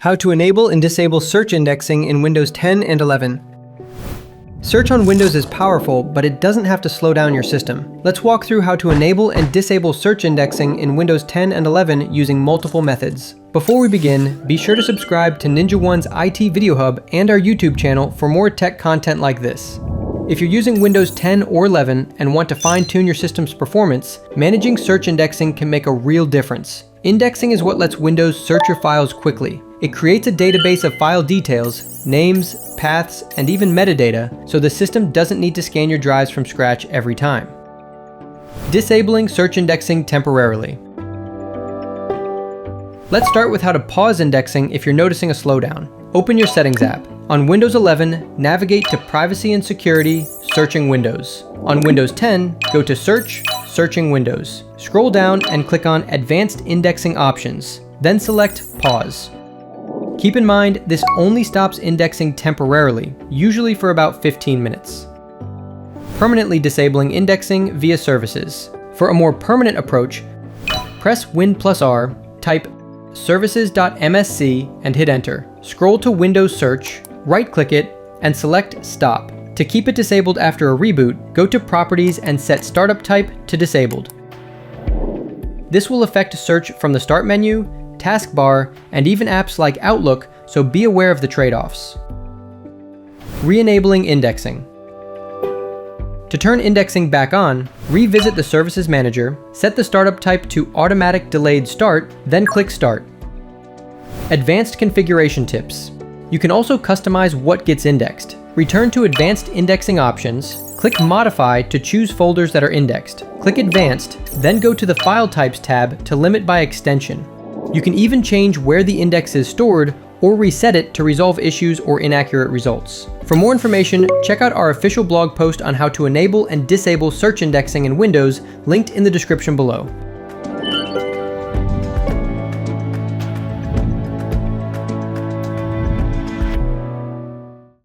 How to enable and disable search indexing in Windows 10 and 11. Search on Windows is powerful, but it doesn't have to slow down your system. Let's walk through how to enable and disable search indexing in Windows 10 and 11 using multiple methods. Before we begin, be sure to subscribe to NinjaOne's IT Video Hub and our YouTube channel for more tech content like this. If you're using Windows 10 or 11 and want to fine-tune your system's performance, managing search indexing can make a real difference. Indexing is what lets Windows search your files quickly. It creates a database of file details, names, paths, and even metadata, so the system doesn't need to scan your drives from scratch every time. Disabling search indexing temporarily. Let's start with how to pause indexing if you're noticing a slowdown. Open your Settings app. On Windows 11, navigate to Privacy and Security, Searching Windows. On Windows 10, go to Search, Searching Windows. Scroll down and click on Advanced Indexing Options, then select Pause. Keep in mind, this only stops indexing temporarily, usually for about 15 minutes. Permanently disabling indexing via services. For a more permanent approach, press Win+R, type services.msc and hit enter. Scroll to Windows Search, right-click it, and select Stop. To keep it disabled after a reboot, go to Properties and set Startup Type to Disabled. This will affect search from the Start menu, taskbar, and even apps like Outlook, so be aware of the trade-offs. Re-enabling indexing. To turn indexing back on, revisit the Services Manager, set the startup type to Automatic Delayed Start, then click Start. Advanced configuration tips. You can also customize what gets indexed. Return to Advanced Indexing Options, click Modify to choose folders that are indexed. Click Advanced, then go to the File Types tab to limit by extension. You can even change where the index is stored or reset it to resolve issues or inaccurate results. For more information, check out our official blog post on how to enable and disable search indexing in Windows, linked in the description below.